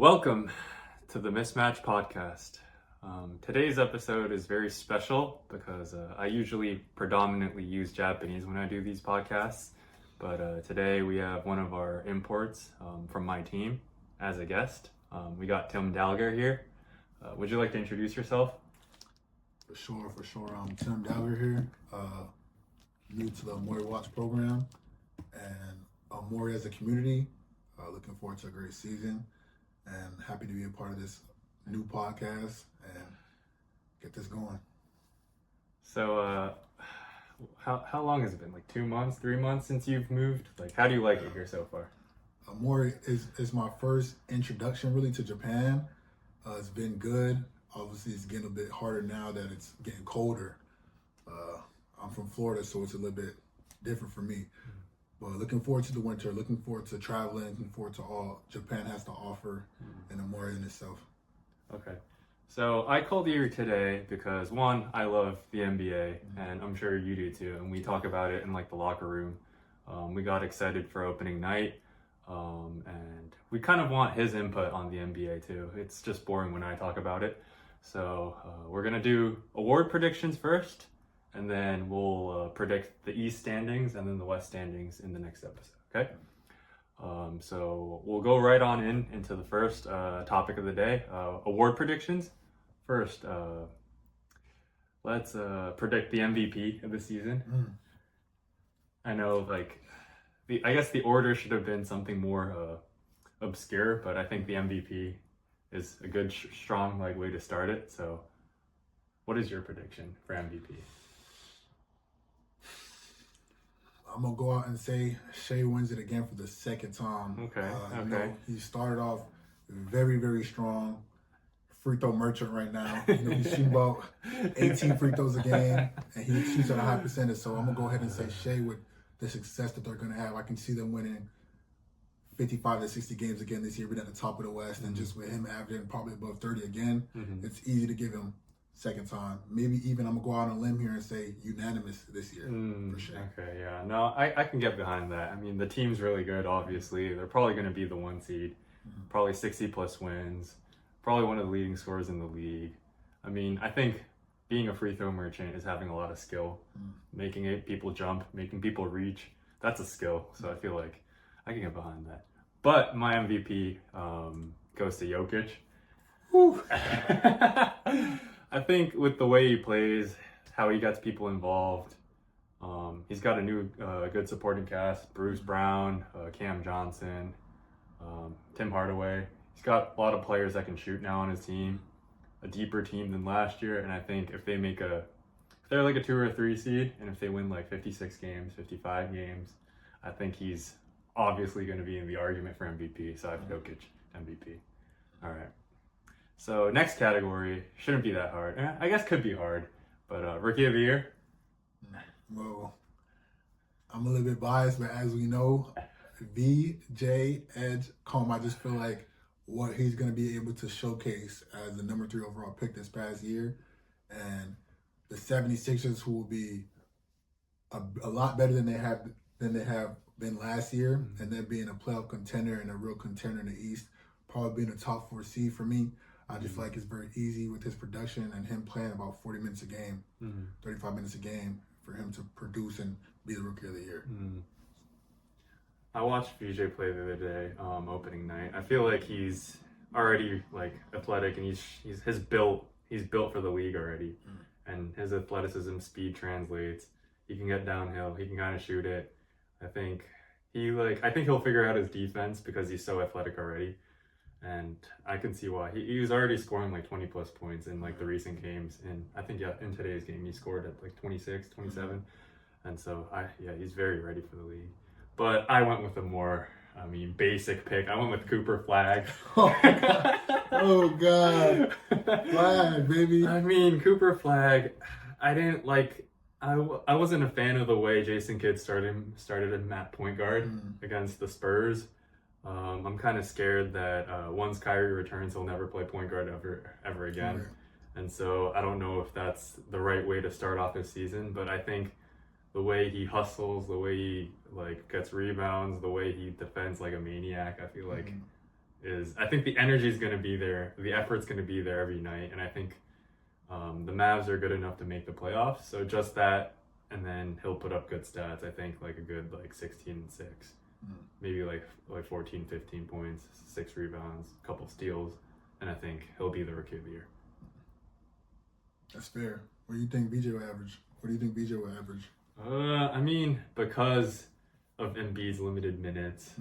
Welcome to the Mismatch podcast. Today's episode is very special because I usually predominantly use Japanese when I do these podcasts, but today we have one of our imports from my team as a guest. We got Tim Dalger here. Would you like to introduce yourself? For sure. I'm Tim Dalger here, new to the Mori Watch program, and Mori as a community. Looking forward to a great season, and happy to be a part of this new podcast and get this going. So, how long has it been? Like 2 months, 3 months since you've moved? Like, how do you like it here so far? Mori is my first introduction really to Japan. It's been good. Obviously, it's getting a bit harder now that it's getting colder. I'm from Florida, so it's a little bit different for me. But looking forward to the winter, looking forward to traveling, looking forward to all Japan has to offer and the Mori in itself. Okay. So I called you today because one, I love the NBA, and I'm sure you do too. And we talk about it in like the locker room. We got excited for opening night, and we kind of want his input on the NBA too. It's just boring when I talk about it. So we're gonna do award predictions first, and then we'll predict the East standings and then the West standings in the next episode. Okay. So we'll go right on into the first topic of the day, award predictions. First, let's predict the MVP of the season. I know, like, I guess the order should have been something more obscure, but I think the MVP is a good, strong way to start it. So, what is your prediction for MVP? I'm gonna go out and say Shea wins it again for the second time. Okay. He started off very, very strong. Free throw merchant right now. He's shooting about 18 free throws a game, and he shoots at a high percentage. So I'm gonna go ahead and say Shea, with the success that they're gonna have, I can see them winning 55 to 60 games again this year, being at the top of the West, and just with him averaging probably above 30 again, it's easy to give him second time. Maybe even I'm gonna go out on a limb here and say unanimous this year for Shea. Okay, yeah. No, I can get behind that. I mean, the team's really good, obviously. They're probably going to be the 1 seed. Probably 60 plus wins. Probably one of the leading scorers in the league. I mean, I think being a free throw merchant is having a lot of skill. Making people jump, making people reach, that's a skill. So I feel like I can get behind that. But my MVP goes to Jokic. Whew. I think with the way he plays, how he gets people involved, he's got a new good supporting cast. Bruce Brown, Cam Johnson, Tim Hardaway. He's got a lot of players that can shoot now on his team, a deeper team than last year. And I think if they're like a 2 or a 3 seed, and if they win like 56 games, 55 games, I think he's obviously going to be in the argument for MVP. So I have Jokic MVP. All right. So next category shouldn't be that hard. I guess could be hard, but Rookie of the Year. Well, I'm a little bit biased, but as we know, VJ Edge Combe, I just feel like what he's going to be able to showcase as the number 3 overall pick this past year, and the 76ers, who will be a lot better than they have been last year, and then being a playoff contender and a real contender in the East, probably being a top 4 seed for me. I just feel like it's very easy with his production and him playing about 40 minutes a game, 35 minutes a game, for him to produce and be the Rookie of the Year. I watched VJ play the other day, opening night. I feel like he's already athletic, and he's built for the league already, and his athleticism, speed translates. He can get downhill. He can kind of shoot it. I think he'll figure out his defense because he's so athletic already. And I can see why. He was already scoring 20 plus points in the recent games. And I think, in today's game, he scored at 26, 27. And so, he's very ready for the league. But I went with a more, basic pick. I went with Cooper Flag. Oh, God. Flag, baby. Cooper Flag, I didn't I wasn't a fan of the way Jason Kidd started him at point guard against the Spurs. I'm kind of scared that once Kyrie returns, he'll never play point guard ever again. Right. And so I don't know if that's the right way to start off his season, but I think the way he hustles, the way he gets rebounds, the way he defends like a maniac, I feel like is I think the energy is going to be there, the effort's going to be there every night, and I think the Mavs are good enough to make the playoffs. So just that, and then he'll put up good stats. I think like a good like 16 and 6, maybe like 14, 15 points, 6 rebounds, a couple steals, and I think he'll be the rookie of the year. That's fair. What do you think BJ will average? What do you think BJ will average? I mean, because of Embiid's limited minutes,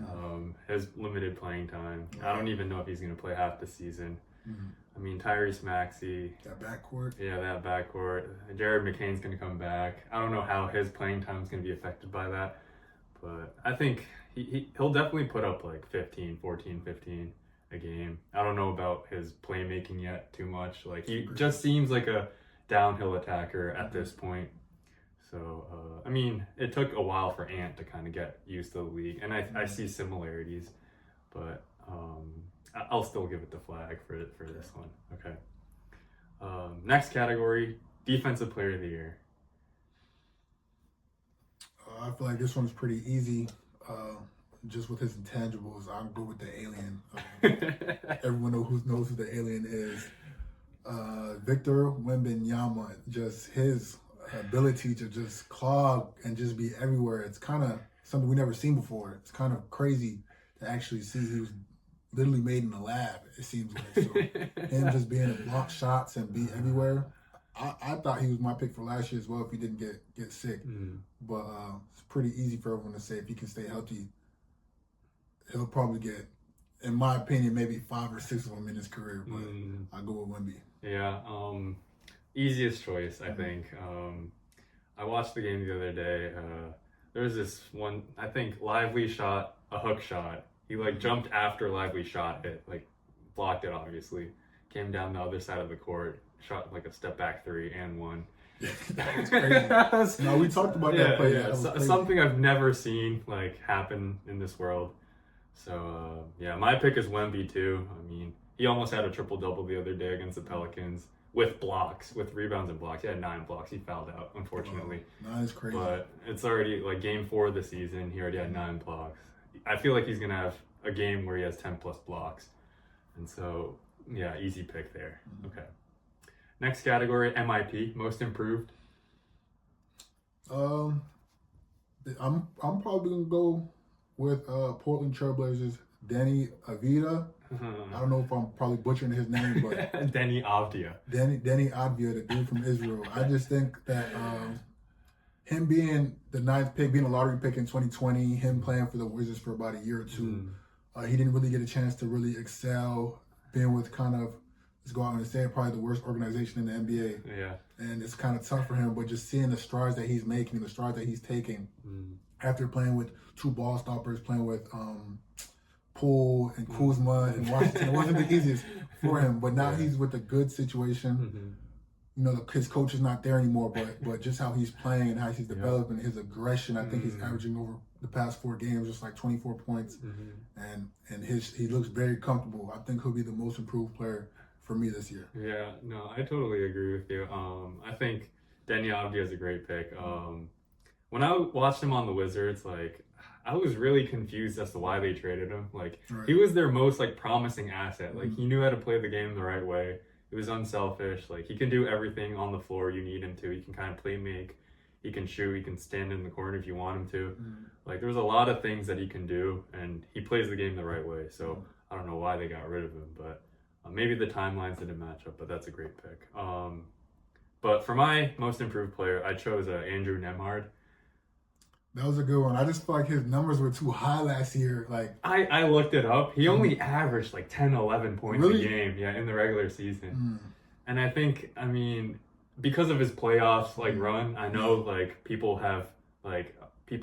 his limited playing time, I don't even know if he's going to play half the season. I mean, Tyrese Maxey. That backcourt? Yeah, that backcourt. Jared McCain's going to come back. I don't know how his playing time is going to be affected by that. But I think he'll definitely put up like 15 a game. I don't know about his playmaking yet too much. Like, he just seems like a downhill attacker at this point. So, I mean, it took a while for Ant to kind of get used to the league. And I see similarities. But I'll still give it the flag for this one. Okay. Next category, Defensive Player of the Year. I feel like this one's pretty easy. Just with his intangibles, I'll go with the alien. Everyone knows who the alien is. Victor Wembanyama, just his ability to just clog and just be everywhere. It's kind of something we never seen before. It's kind of crazy to actually see. He was literally made in the lab, it seems like. So him just being able to block shots and be everywhere. I thought he was my pick for last year as well if he didn't get sick. But it's pretty easy for everyone to say if he can stay healthy, he'll probably get, in my opinion, maybe 5 or 6 of them in his career. But I'll go with Wemby. Yeah, easiest choice, I think. I watched the game the other day. There was this one, I think, Lively shot a hook shot. He like jumped after Lively shot it, like blocked it obviously, came down the other side of the court, shot like a step back 3 and 1. That's crazy. No, we talked about that play. Yeah. That something I've never seen like happen in this world. So yeah, my pick is Wemby too. I mean, he almost had a triple double the other day against the Pelicans with blocks, with rebounds and blocks. He had 9 blocks. He fouled out, unfortunately. 9 is crazy. But it's already like game 4 of the season. He already had 9 blocks. I feel like he's gonna have a game where he has 10 plus blocks, and so yeah, easy pick there. Okay. Next category, MIP, Most Improved. I'm probably gonna go with Portland Trailblazers, Danny Avdija. I don't know if I'm probably butchering his name, but Danny Avdija. Danny Avdija, the dude from Israel. I just think that him being the 9th pick, being a lottery pick in 2020, him playing for the Wizards for about a year or two, he didn't really get a chance to really excel, being with kind of, let's go out and say it, probably the worst organization in the NBA. Yeah. And it's kind of tough for him, but just seeing the strides that he's making, the strides that he's taking, after playing with 2 ball stoppers, playing with Poole and Kuzma and Washington, it wasn't the easiest for him, but now he's with a good situation. You know, his coach is not there anymore, but just how he's playing and how he's developing his aggression, I think he's averaging over the past 4 games just like 24 points, and he looks very comfortable. I think he'll be the most improved player for me this year. Yeah, no, I totally agree with you. I think Danny Avdija is a great pick. When I watched him on the Wizards, like, I was really confused as to why they traded him. Like, he was their most like promising asset. Like, he knew how to play the game the right way. He was unselfish. Like, he can do everything on the floor you need him to. He can kind of play make. He can shoot. He can stand in the corner if you want him to. Like, there's a lot of things that he can do, and he plays the game the right way. So I don't know why they got rid of him, but maybe the timelines didn't match up. But that's a great pick. But for my most improved player, I chose Andrew Nembhard. That was a good one. I just feel like his numbers were too high last year. Like, I looked it up. He only averaged like 10, 11 points a game, in the regular season. And I think, I mean, because of his playoffs run, I know like people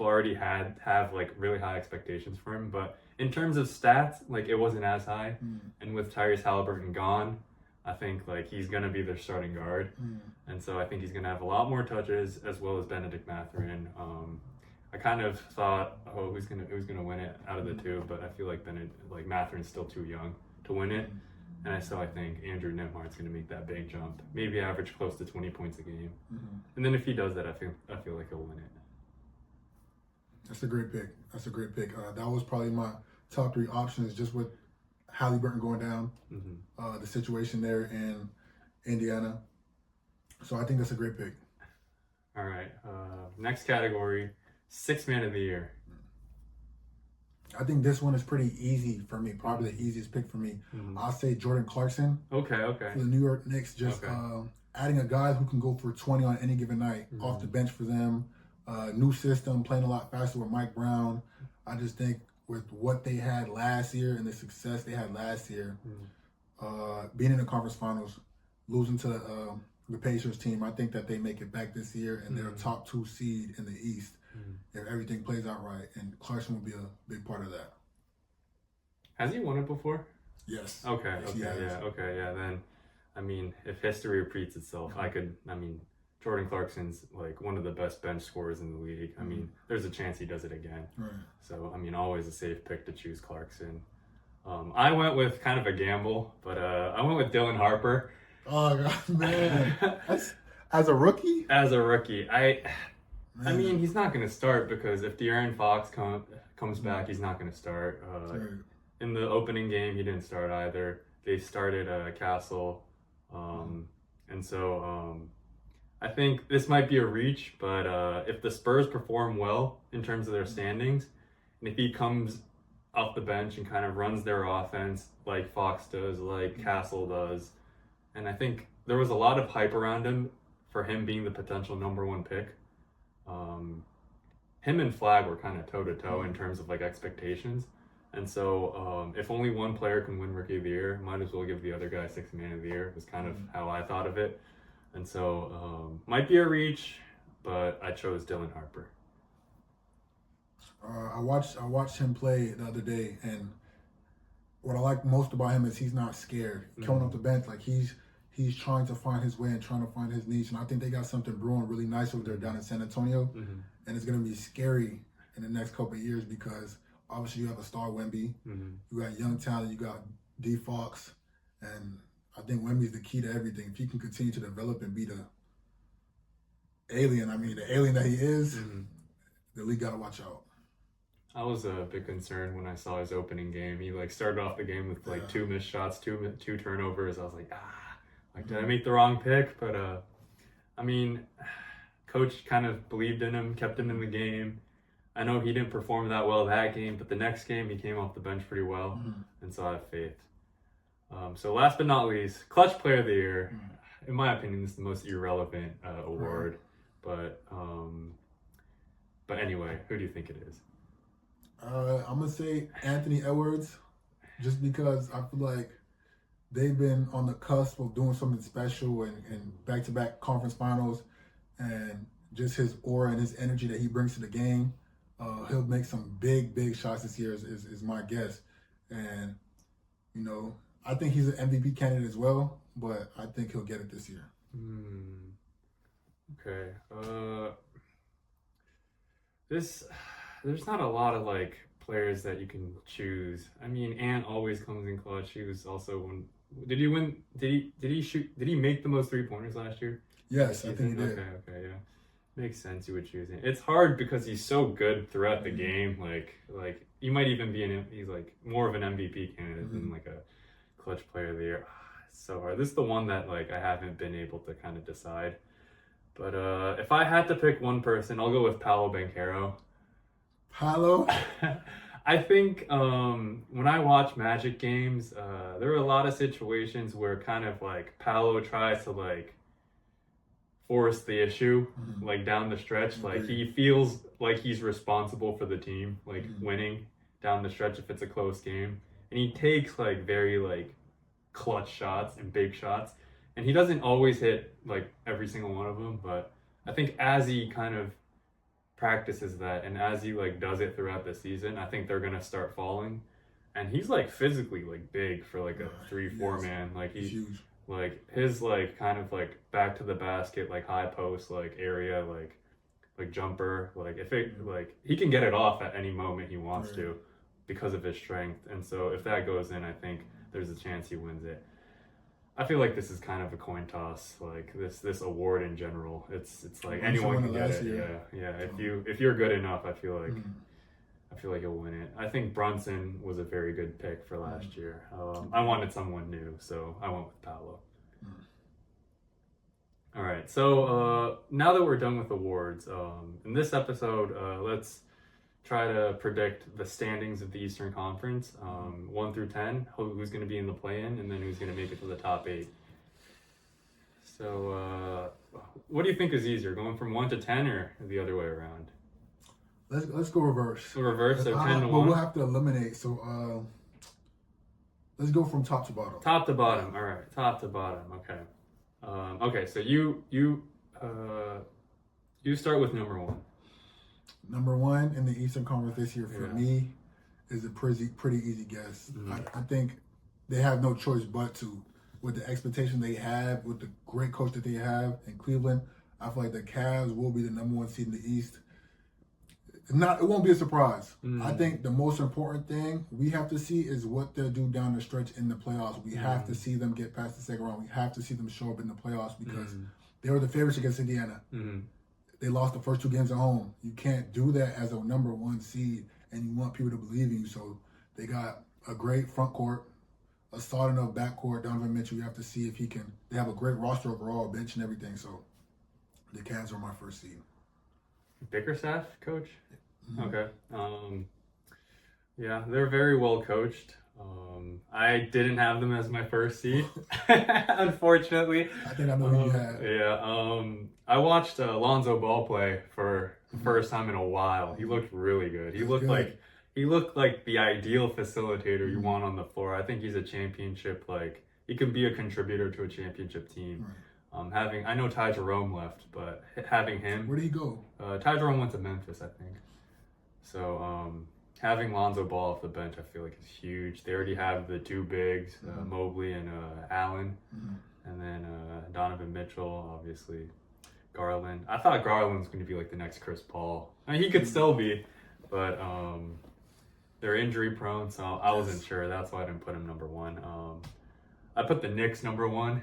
already have like really high expectations for him, but in terms of stats, like, it wasn't as high. And with Tyrese Halliburton gone, I think like he's gonna be their starting guard, and so I think he's gonna have a lot more touches, as well as Benedict Mathurin. I kind of thought, who's gonna win it out of the two, but I feel like Mathurin's still too young to win it, and I think Andrew Nembhard's gonna make that big jump, maybe average close to 20 points a game, and then if he does that, I feel like he'll win it. That's a great pick. That was probably my top 3 options, just with Halliburton going down, Mm-hmm. the situation there in Indiana. So I think that's a great pick. All right. Next category, sixth man of the year. I think this one is pretty easy for me. Probably the easiest pick for me. I'll say Jordan Clarkson Okay. for the New York Knicks. Just adding a guy who can go for 20 on any given night off the bench for them. New system, playing a lot faster with Mike Brown. I just think with what they had last year and the success they had last year, being in the conference finals, losing to the Pacers team, I think that they make it back this year and they're a top 2 seed in the East if everything plays out right. And Clarkson will be a big part of that. Has he won it before? Yes. Okay. Yes, Yeah. Then, I mean, if history repeats itself, Jordan Clarkson's like one of the best bench scorers in the league. I mean, there's a chance he does it again. Right. So, I mean, always a safe pick to choose Clarkson. I went with kind of a gamble, but I went with Dylan Harper. Oh, God, man. As a rookie? As a rookie. I mean, he's not going to start because if De'Aaron Fox comes back, he's not going to start. In the opening game, he didn't start either. They started Castle. And so I think this might be a reach, but if the Spurs perform well in terms of their standings, and if he comes off the bench and kind of runs their offense like Fox does, like Castle does, and I think there was a lot of hype around him for him being the potential number 1 pick. Him and Flag were kind of toe-to-toe in terms of like expectations. And so if only one player can win Rookie of the Year, might as well give the other guy Sixth Man of the Year, was kind of how I thought of it. And so might be a reach, but I chose Dylan Harper. I watched him play the other day, and what I like most about him is he's not scared. Coming off the bench, like he's trying to find his way and trying to find his niche. And I think they got something brewing really nice over there down in San Antonio. And it's going to be scary in the next couple of years because obviously you have a star Wemby. You got young talent. You got D Fox. And I think Wemby's the key to everything. If he can continue to develop and be the alien that he is, the league got to watch out. I was a bit concerned when I saw his opening game. He like started off the game with like 2 missed shots, two turnovers. I was like, did I make the wrong pick? But I mean, coach kind of believed in him, kept him in the game. I know he didn't perform that well that game, but the next game he came off the bench pretty well, and so I have faith. So last but not least, Clutch Player of the Year. In my opinion, this is the most irrelevant award, but anyway, who do you think it is? I'm gonna say Anthony Edwards, just because I feel like they've been on the cusp of doing something special and back-to-back conference finals, and just his aura and his energy that he brings to the game. He'll make some big shots this year is my guess. And, you know, I think he's an MVP candidate as well, but I think he'll get it this year. Okay. There's not a lot of like players that you can choose. I mean, Ant always comes in clutch. He was also one. Did he win? Did he shoot? Did he make the most 3-pointers last year? Yes, I think he did. Okay, yeah. Makes sense you would choose him. It's hard because he's so good throughout the game. Like you might even be he's like more of an MVP candidate than like a Clutch Player of the Year. It's so hard. This is the one that like I haven't been able to kind of decide. But if I had to pick one person, I'll go with Paolo Banchero. Paolo? I think when I watch Magic games, there are a lot of situations where kind of like Paolo tries to like force the issue like down the stretch. Like he feels like he's responsible for the team, like winning down the stretch if it's a close game. And he takes like very like clutch shots and big shots. And he doesn't always hit like every single one of them, but I think as he kind of practices that and as he like does it throughout the season, I think they're gonna start falling. And he's like physically like big for like a 3-4 man. Like he's huge. Like his like kind of like back to the basket like high post like area like jumper, like if it like he can get it off at any moment he wants to because of his strength. And so if that goes in, I think there's a chance he wins it. I feel like this is kind of a coin toss, like this award in general. It's like anyone can get it. Yeah. If you're good enough, I feel I feel like he'll win it. I think Brunson was a very good pick for last year. I wanted someone new, so I went with Paolo. All right, so now that we're done with awards, in this episode, let's try to predict the standings of the Eastern Conference, 1 through 10, who's going to be in the play-in, and then who's going to make it to the top 8. So, what do you think is easier, going from 1 to 10 or the other way around? Let's go reverse. So reverse, so 10 to 1? But we'll have to eliminate, so let's go from top to bottom. Top to bottom, all right, top to bottom, okay. Okay, so you start with number 1. Number 1 in the Eastern Conference this year for me is a pretty easy guess. I think they have no choice but to, with the expectation they have, with the great coach that they have in Cleveland. I feel like the Cavs will be the number 1 seed in the East. It won't be a surprise. I think the most important thing we have to see is what they'll do down the stretch in the playoffs. We have to see them get past the second round. We have to see them show up in the playoffs because they were the favorites against Indiana. They lost the first 2 games at home. You can't do that as a number 1 seed, and you want people to believe in you. So they got a great front court, a solid enough back court. Donovan Mitchell, you have to see if he can. They have a great roster overall, bench and everything. So the Cavs are my first seed. Bickerstaff coach? Okay. Yeah, they're very well coached. I didn't have them as my first seed, unfortunately. I think I know who you had. Yeah. I watched Lonzo Ball play for the first time in a while. He looked really good. He looked like the ideal facilitator you want on the floor. I think he's a championship, he can be a contributor to a championship team. I know Ty Jerome left, but having him. Where did he go? Ty Jerome went to Memphis, I think. So having Lonzo Ball off the bench, I feel like is huge. They already have the 2 bigs, Mobley and Allen, and then Donovan Mitchell, obviously, Garland. I thought Garland was going to be like the next Chris Paul. I mean, he could still be, but they're injury prone, so I wasn't sure. That's why I didn't put him number 1. I put the Knicks number 1.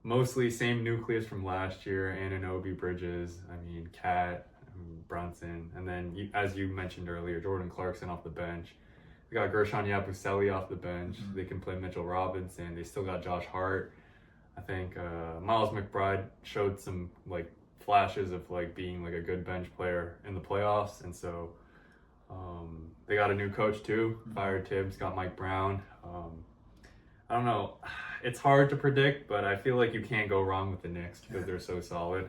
Mostly same nucleus from last year: Anunoby, Bridges, Cat, Brunson, and then as you mentioned earlier, Jordan Clarkson off the bench. They got Gershon Yabusele off the bench. They can play Mitchell Robinson. They still got Josh Hart. I think Miles McBride showed some flashes of being a good bench player in the playoffs, and so they got a new coach too. Fired Tibbs, got Mike Brown. I don't know. It's hard to predict, but I feel like you can't go wrong with the Knicks because they're so solid.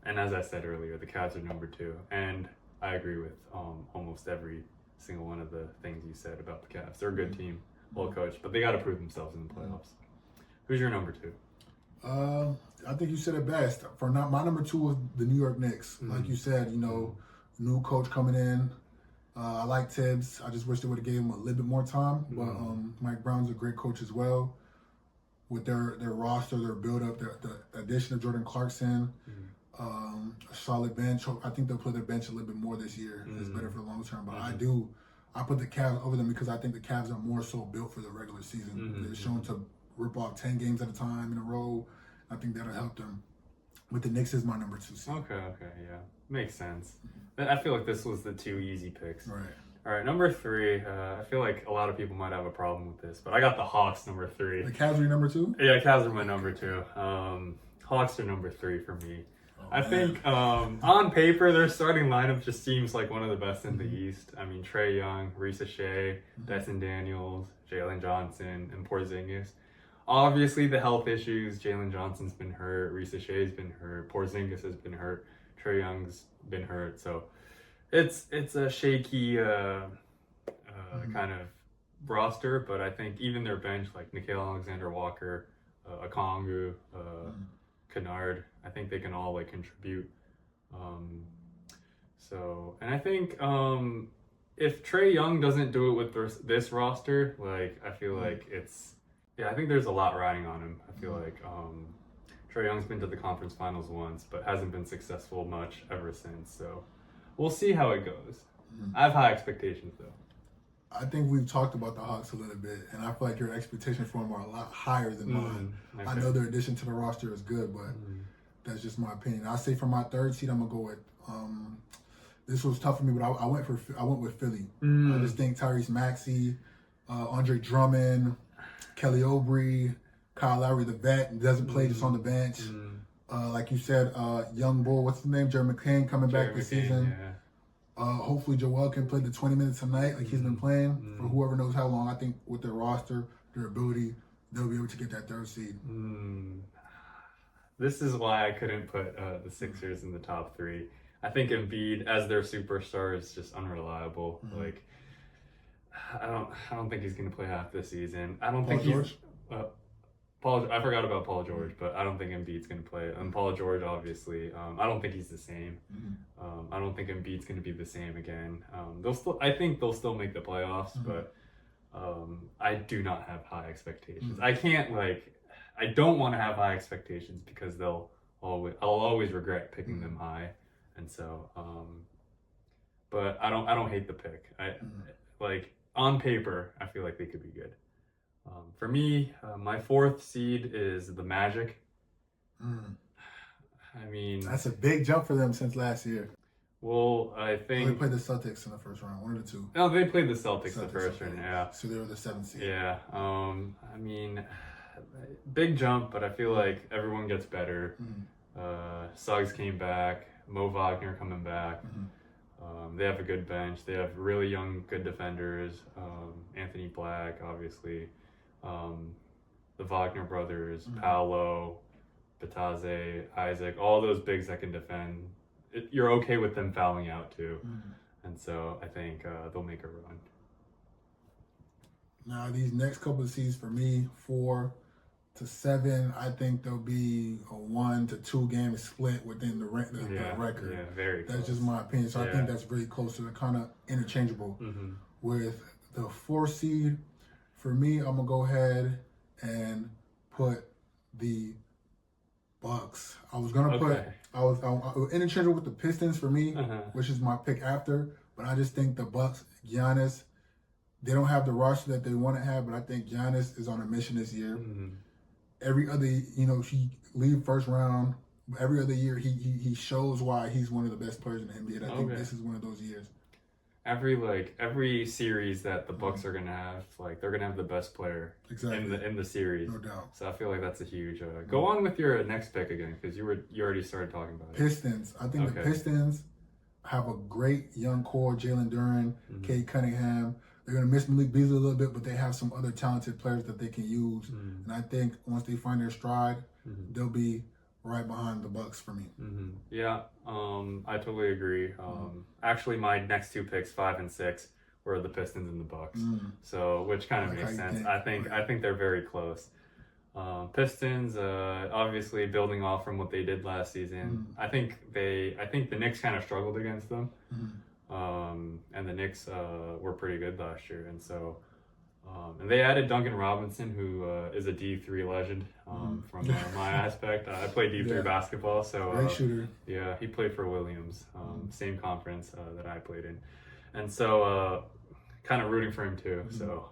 And as I said earlier, the Cavs are number 2. And I agree with almost every single one of the things you said about the Cavs. They're a good team, well coached, but they got to prove themselves in the playoffs. Who's your number 2? I think you said it best. My number 2 was the New York Knicks. Like you said, new coach coming in. I like Tibbs. I just wish they would have gave him a little bit more time. But Mike Brown's a great coach as well. With their roster, their build-up, the addition of Jordan Clarkson, a solid bench. I think they'll play their bench a little bit more this year. It's better for the long term. But I put the Cavs over them because I think the Cavs are more so built for the regular season. They're shown to rip off 10 games at a time in a row. I think that'll help them. But the Knicks is my number 2 seed. Okay, yeah. Makes sense. I feel like this was the 2 easy picks. Right. All right, number 3. I feel like a lot of people might have a problem with this, but I got the Hawks number 3. The Cavs are your number 2? Yeah, Cavs are my number 2. Hawks are number 3 for me. I think on paper, their starting lineup just seems like one of the best in the East. Trae Young, Risa Shea, Destin Daniels, Jalen Johnson, and Porzingis. Obviously, the health issues. Jalen Johnson's been hurt. Risa Shea's been hurt. Porzingis has been hurt. Trae Young's been hurt. So it's a shaky kind of roster. But I think even their bench, like Nickeil Alexander-Walker, Okongwu, Kennard, I think they can all contribute. And I think if Trae Young doesn't do it with this roster, I feel like I think there's a lot riding on him. I feel like Trae Young's been to the conference finals once, but hasn't been successful much ever since. So we'll see how it goes. I have high expectations though. I think we've talked about the Hawks a little bit, and I feel like your expectations for them are a lot higher than mine. Okay. I know their addition to the roster is good, but that's just my opinion. I say for my 3rd seed, I'm gonna go with this was tough for me, but I went with Philly. I just think Tyrese Maxey, Andre Drummond, Kelly Oubre, Kyle Lowry, the vet, doesn't play, just on the bench. Like you said, young bull, what's his name? Jerry McCain coming back this season. Yeah. Hopefully Joel can play the 20 minutes tonight like he's been playing for whoever knows how long. I think with their roster, their ability, they'll be able to get that 3rd seed. This is why I couldn't put the Sixers in the top 3. I think Embiid as their superstar is just unreliable. Like, I don't think he's going to play half this season. I don't think George? I forgot about Paul George, but I don't think Embiid's going to play. And Paul George, obviously, I don't think he's the same. I don't think Embiid's going to be the same again. I think they'll still make the playoffs, but I do not have high expectations. I don't want to have high expectations because I'll always regret picking them high, and so. But I don't hate the pick. Like on paper, I feel like they could be good. For me, my 4th seed is the Magic. I mean, that's a big jump for them since last year. Well, I think they played the Celtics in the first round, 1 or 2. No, they played the Celtics the first round. Yeah, so they were the 7th seed. Yeah. I mean, big jump, but I feel like everyone gets better. Suggs came back. Mo Wagner coming back. They have a good bench. They have really young, good defenders. Anthony Black, obviously. The Wagner brothers, Paolo, Bataze, Isaac, all those bigs that can defend. You're okay with them fouling out too. And so I think they'll make a run. Now, these next couple of seeds for me, 4 to 7, I think there'll be a 1 to 2 game split within the record. Yeah, very close. That's just my opinion. So I think that's very close to the kind of interchangeable. With the 4 seed, for me, I'm gonna go ahead and put the Bucks. I was gonna put I was interchangeable with the Pistons for me, which is my pick after. But I just think the Bucks, Giannis, they don't have the roster that they want to have. But I think Giannis is on a mission this year. Every other, he leave first round. Every other year, he shows why he's one of the best players in the NBA. And I think this is one of those years. Every series that the Bucks are gonna have, they're gonna have the best player in the series. No doubt. So I feel like that's a huge. Go on with your next pick again, because you already started talking about it. Pistons. I think the Pistons have a great young core. Jalen Duren, Cade Cunningham. They're gonna miss Malik Beasley a little bit, but they have some other talented players that they can use. And I think once they find their stride, they'll be right behind the Bucks for me. Yeah, I totally agree. Actually, my next 2 picks, 5 and 6, were the Pistons and the Bucks. So, which kind of makes sense. I think they're very close. Pistons, obviously building off from what they did last season. I think the Knicks kind of struggled against them. And the Knicks were pretty good last year, and so. And they added Duncan Robinson, who is a D3 legend from my aspect. I played D3 basketball, so great shooter. Yeah, he played for Williams, same conference that I played in, and so kind of rooting for him too. So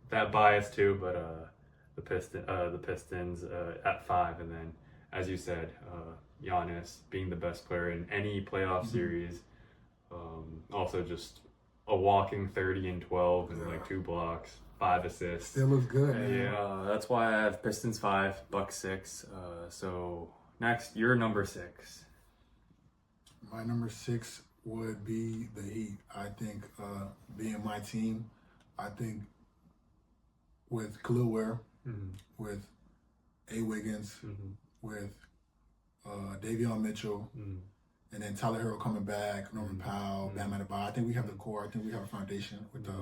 that bias too, but the Pistons at 5, and then as you said, Giannis being the best player in any playoff series, also just a walking 30 and 12 and 2 blocks. 5 assists. Still looks good. Yeah, that's why I have Pistons 5, Bucks 6. So next, your number 6. My number 6 would be the Heat. I think being my team, I think with Khalil Ware, with A. Wiggins, with Davion Mitchell, and then Tyler Hero coming back, Norman Powell, Bam Adebayo. I think we have the core. I think we have a foundation with the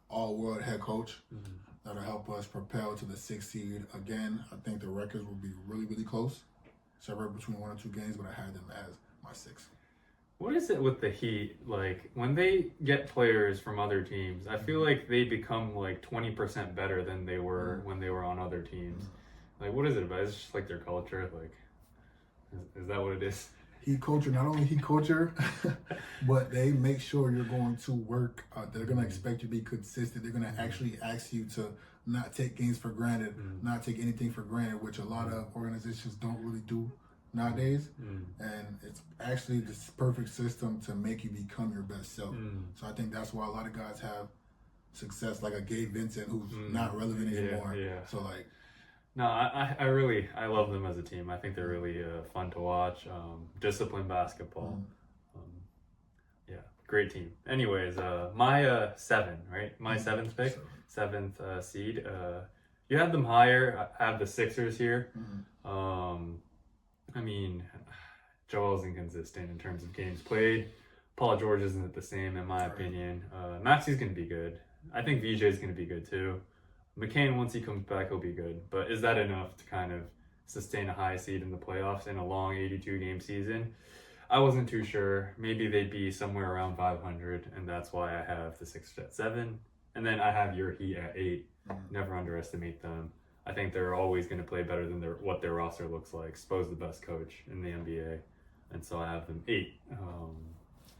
all-world head coach that'll help us propel to the 6th seed. Again, I think the records will be really, really close. Separate between 1 or 2 games, but I had them as my 6th. What is it with the Heat? When they get players from other teams, I feel like they become 20% better than they were when they were on other teams. What is it about? It's just their culture. Is that what it is? Heat culture, not only Heat culture, but they make sure you're going to work. They're going to expect you to be consistent. They're going to actually ask you to not take games for granted, not take anything for granted, which a lot of organizations don't really do. nowadays, and it's actually this perfect system to make you become your best self. So I think that's why a lot of guys have success, like a Gabe Vincent, who's not relevant anymore. So like, no, I love them as a team. I think they're really fun to watch. Disciplined basketball. Yeah, great team. Anyways, my 7, right? My 7th pick, 7th seed. You had them higher. I have the Sixers here. I mean, Joel's inconsistent in terms of games played. Paul George isn't the same, in my opinion. Maxi's going to be good. I think VJ's going to be good too. McCain, once he comes back, he'll be good. But is that enough to kind of sustain a high seed in the playoffs in a long 82-game season? I wasn't too sure. Maybe they'd be somewhere around 500, and that's why I have the Sixers at 7. And then I have your Heat at 8. Never underestimate them. I think they're always going to play better than what their roster looks like. Spo's the best coach in the NBA. And so I have them 8.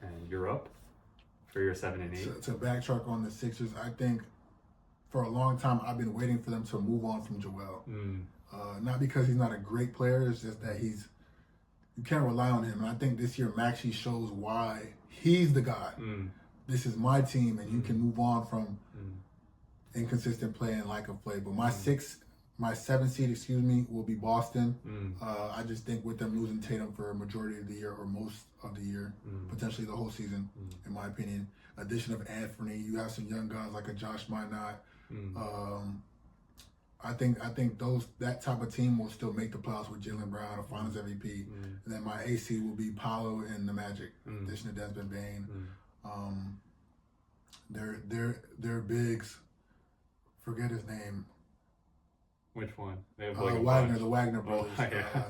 And you're up for your 7 and 8. To backtrack on the Sixers, I think for a long time I've been waiting for them to move on from Joel. Not because he's not a great player, it's just that you can't rely on him. And I think this year Maxey shows why he's the guy. This is my team, and you can move on from inconsistent play and lack of play. But my 7 seed, will be Boston. I just think with them losing Tatum for a majority of the year or most of the year, potentially the whole season, in my opinion. Addition of Anthony, you have some young guys like a Josh Minot. I think that type of team will still make the playoffs with Jaylen Brown, a Finals MVP. And then my AC will be Paolo and the Magic. Addition of Desmond Bane. Their bigs. Forget his name. Which one? They have Wagner, the Wagner brothers. Oh,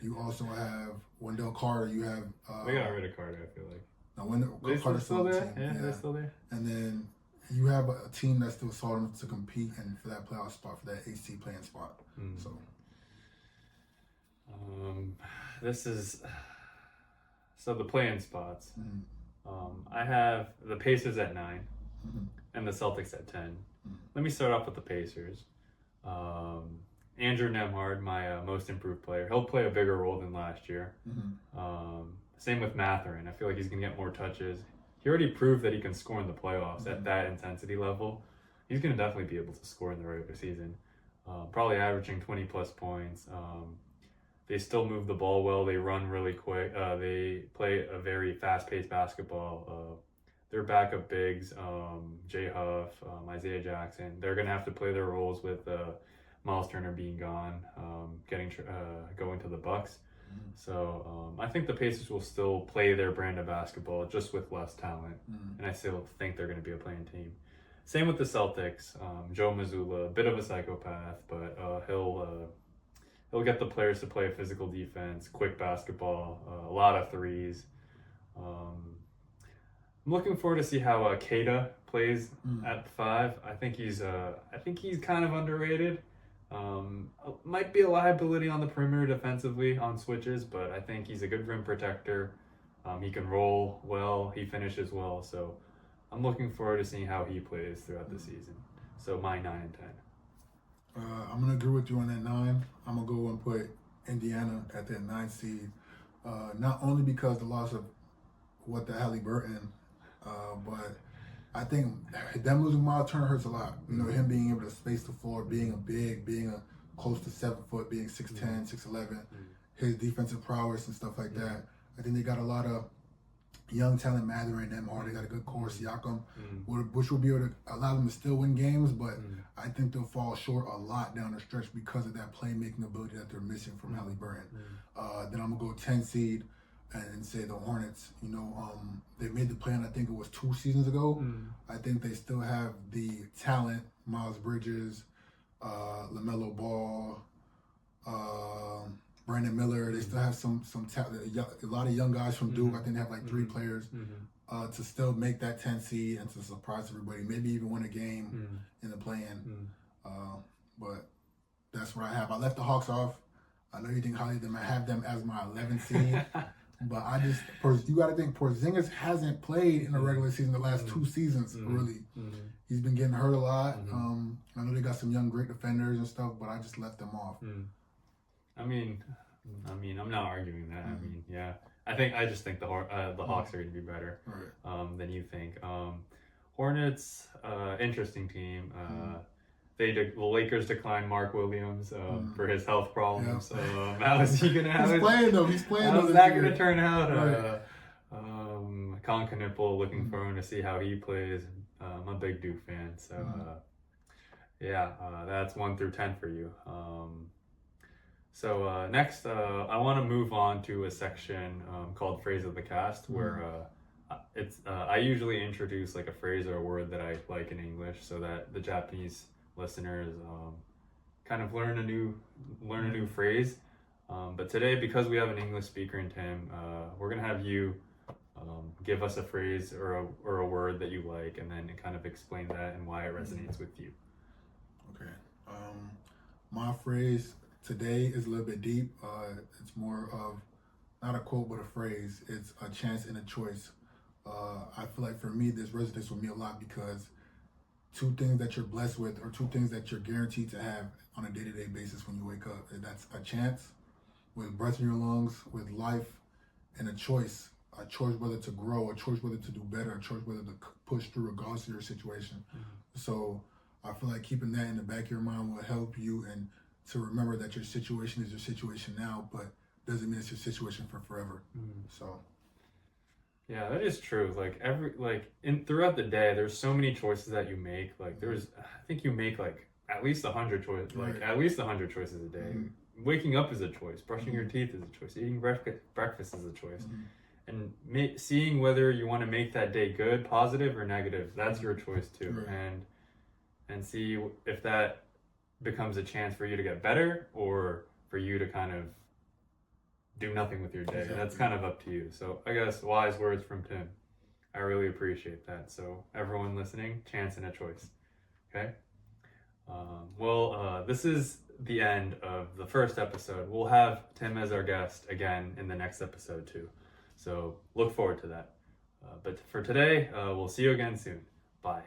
You also have Wendell Carter. You have they got rid of Carter, I feel like. No, Wendell Carter's still there. The team. Yeah, they're still there. And then you have a team that's still solid enough to compete and for that playoff spot, for that AC playing spot. So, this is the playing spots. I have the Pacers at 9 and the Celtics at 10. Let me start off with the Pacers. Andrew Nemhard, my most improved player, he'll play a bigger role than last year. Same with Mathurin. I feel like he's going to get more touches. He already proved that he can score in the playoffs at that intensity level. He's going to definitely be able to score in the regular season. Probably averaging 20-plus points. They still move the ball well. They run really quick. They play a very fast-paced basketball. Their backup bigs, Jay Huff, Isaiah Jackson, they're going to have to play their roles with Miles Turner being gone, going to the Bucks. So I think the Pacers will still play their brand of basketball, just with less talent. And I still think they're going to be a playing team. Same with the Celtics. Joe Mazzulla, a bit of a psychopath, but he'll get the players to play physical defense, quick basketball, a lot of threes. I'm looking forward to see how Keita plays at 5. I think he's kind of underrated. Might be a liability on the perimeter defensively on switches, but I think he's a good rim protector. He can roll well. He finishes well. So I'm looking forward to seeing how he plays throughout the season. So my 9 and 10. I'm going to agree with you on that 9. I'm going to go and put Indiana at that 9 seed. Not only because the loss of Halliburton, but I think them losing Miles Turner hurts a lot. Him being able to space the floor, being a big, being a close to 7 foot, being 6'10", 6'11", his defensive prowess and stuff like that. I think they got a lot of young talent, Mathurin and Nemhard. They got a good core, Siakam, which will be able to allow them to still win games, but I think they'll fall short a lot down the stretch because of that playmaking ability that they're missing from Halliburton. Then I'm going to go 10 seed and say the Hornets. They made the plan, I think it was 2 seasons ago. I think they still have the talent, Miles Bridges, LaMelo Ball, Brandon Miller. They still have some talent, a lot of young guys from Duke. I think they have like 3 players to still make that 10 seed and to surprise everybody, maybe even win a game in the play-in. But that's what I have. I left the Hawks off. I know you think highly of them. I have them as my 11th seed. But you got to think Porzingis hasn't played in the regular season the last 2 seasons, really. He's been getting hurt a lot. I know they got some young, great defenders and stuff, but I just left them off. I mean, I mean, I'm not arguing that. I mean, yeah. I just think the Hawks are going to be better than you think. Hornets, interesting team. The Lakers declined Mark Williams for his health problems. How is he gonna have? He's playing though. He's playing. How's that gonna turn out? Con Knipple, looking forward to see how he plays. I'm a big Duke fan, so that's 1 through 10 for you. So next, I want to move on to a section called Phrase of the Cast, where I usually introduce like a phrase or a word that I like in English, so that the Japanese listeners kind of learn a new phrase. But today, because we have an English speaker in Tim, we're gonna have you give us a phrase or a word that you like, and then kind of explain that and why it resonates with you. Okay. My phrase today is a little bit deep. It's more of not a quote, but a phrase. It's a chance and a choice. I feel like for me, this resonates with me a lot because 2 things that you're blessed with, or 2 things that you're guaranteed to have on a day-to-day basis when you wake up. And that's a chance with breath in your lungs, with life, and a choice whether to grow, a choice whether to do better, a choice whether to push through regardless of your situation. So I feel like keeping that in the back of your mind will help you, and to remember that your situation is your situation now, but doesn't mean it's your situation for forever. So. Yeah, that is true. Like throughout the day, there's so many choices that you make. Like I think you make like at least 100 choices. Like at least 100 choices a day. Waking up is a choice. Brushing your teeth is a choice. Eating breakfast is a choice. And seeing whether you want to make that day good, positive, or negative, that's your choice too. And see if that becomes a chance for you to get better, or for you to kind of do nothing with your day. That's kind of up to you. So I guess wise words from Tim. I really appreciate that. So everyone listening, chance and a choice. Okay. This is the end of the first episode. We'll have Tim as our guest again in the next episode too. So look forward to that. But for today, we'll see you again soon. Bye.